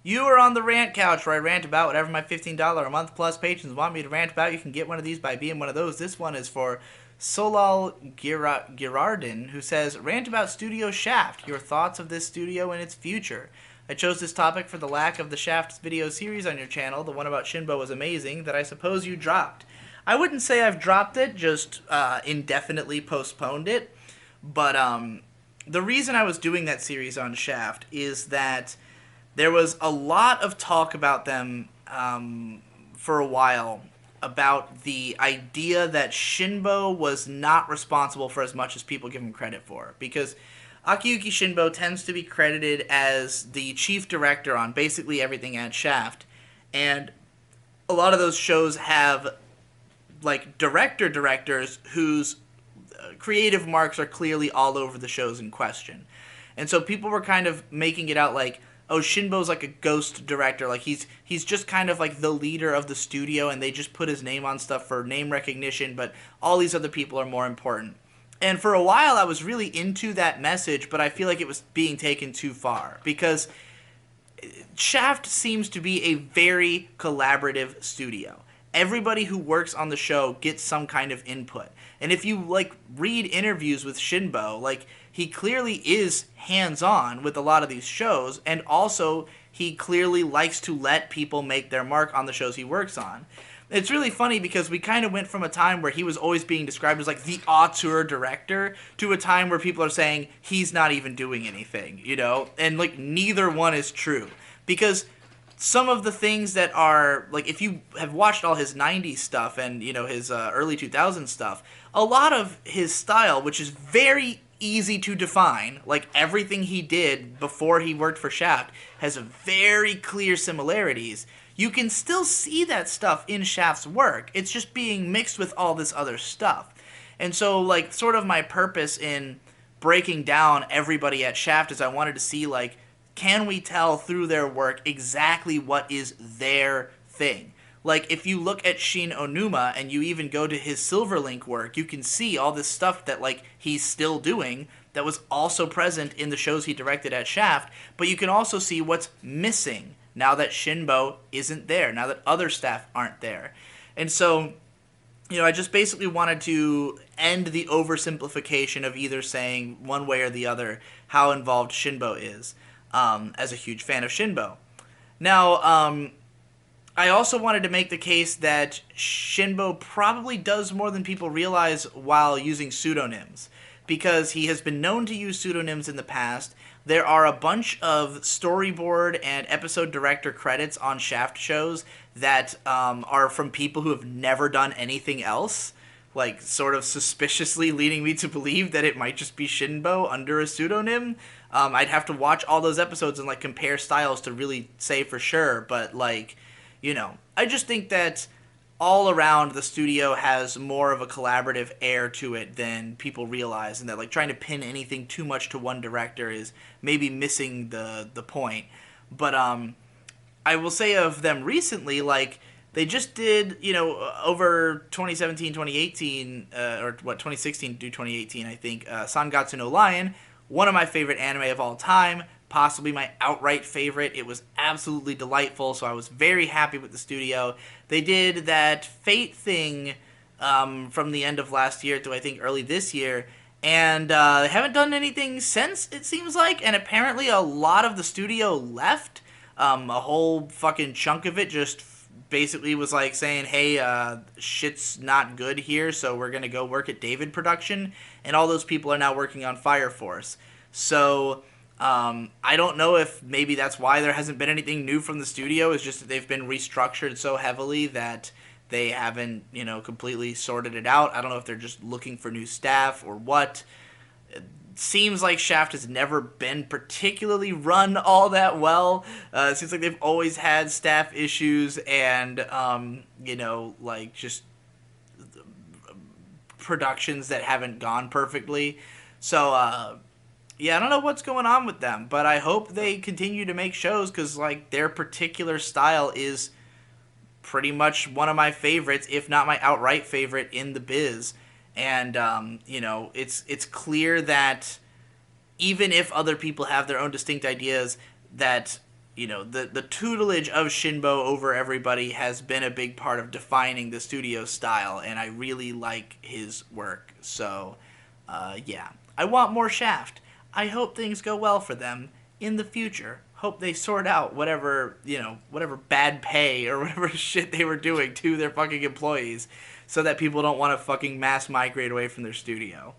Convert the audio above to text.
You are on the rant couch where I rant about whatever my $15 a month plus patrons want me to rant about. You can get one of these by being one of those. This one is for Solal Girardin, who says, Rant about Studio Shaft. Your thoughts of this studio and its future. I chose this topic for the lack of the Shaft video series on your channel. The one about Shinbo was amazing, that I suppose you dropped. I wouldn't say I've dropped it, just indefinitely postponed it. But the reason I was doing that series on Shaft is that there was a lot of talk about them for a while about the idea that Shinbo was not responsible for as much as people give him credit for. Because Akiyuki Shinbo tends to be credited as the chief director on basically everything at Shaft. And a lot of those shows have like directors whose creative marks are clearly all over the shows in question. And so people were kind of making it out like, oh, Shinbo's like a ghost director, like he's just kind of like the leader of the studio and they just put his name on stuff for name recognition, but all these other people are more important. And for a while I was really into that message, but I feel like it was being taken too far because Shaft seems to be a very collaborative studio. Everybody who works on the show gets some kind of input. And if you like read interviews with Shinbo, like he clearly is hands-on with a lot of these shows, and also he clearly likes to let people make their mark on the shows he works on. It's really funny because we kind of went from a time where he was always being described as like the auteur director to a time where people are saying he's not even doing anything, you know? And like neither one is true. Because some of the things that are like, if you have watched all his 90s stuff and you know his early 2000s stuff, a lot of his style, which is very easy to define, like everything he did before he worked for Shaft has very clear similarities. You can still see that stuff in Shaft's work. It's just being mixed with all this other stuff. And so like sort of my purpose in breaking down everybody at Shaft is I wanted to see like, can we tell through their work exactly what is their thing? Like, if you look at Shin Onuma and you even go to his Silverlink work, you can see all this stuff that, like, he's still doing that was also present in the shows he directed at Shaft, but you can also see what's missing now that Shinbo isn't there, now that other staff aren't there. And so, you know, I just basically wanted to end the oversimplification of either saying one way or the other how involved Shinbo is. As a huge fan of Shinbo. Now, I also wanted to make the case that Shinbo probably does more than people realize while using pseudonyms, because he has been known to use pseudonyms in the past. There are a bunch of storyboard and episode director credits on Shaft shows that are from people who have never done anything else, like sort of suspiciously leading me to believe that it might just be Shinbo under a pseudonym. I'd have to watch all those episodes and like compare styles to really say for sure, but like, you know, I just think that all around the studio has more of a collaborative air to it than people realize, and that like trying to pin anything too much to one director is maybe missing the point. But I will say of them recently, like they just did, you know, over 2017, 2018, or what, 2016 to 2018, I think, Sangatsu no Lion, one of my favorite anime of all time, possibly my outright favorite. It was absolutely delightful, so I was very happy with the studio. They did that Fate thing from the end of last year to I think early this year, and they haven't done anything since, it seems like, and apparently a lot of the studio left. A whole fucking chunk of it just basically was like saying, hey, shit's not good here, so we're gonna go work at David Production, and all those people are now working on Fire Force. So I don't know if maybe that's why there hasn't been anything new from the studio. It's just that they've been restructured so heavily that they haven't, you know, completely sorted it out. I don't know if they're just looking for new staff or what. It seems like Shaft has never been particularly run all that well. It seems like they've always had staff issues and, you know, like just productions that haven't gone perfectly. So, yeah, I don't know what's going on with them, but I hope they continue to make shows because, like, their particular style is pretty much one of my favorites, if not my outright favorite in the biz. And, you know, it's clear that even if other people have their own distinct ideas, that the tutelage of Shinbo over everybody has been a big part of defining the studio style, and I really like his work. So, yeah. I want more Shaft. I hope things go well for them in the future. Hope they sort out whatever bad pay or whatever shit they were doing to their fucking employees so that people don't want to fucking mass migrate away from their studio.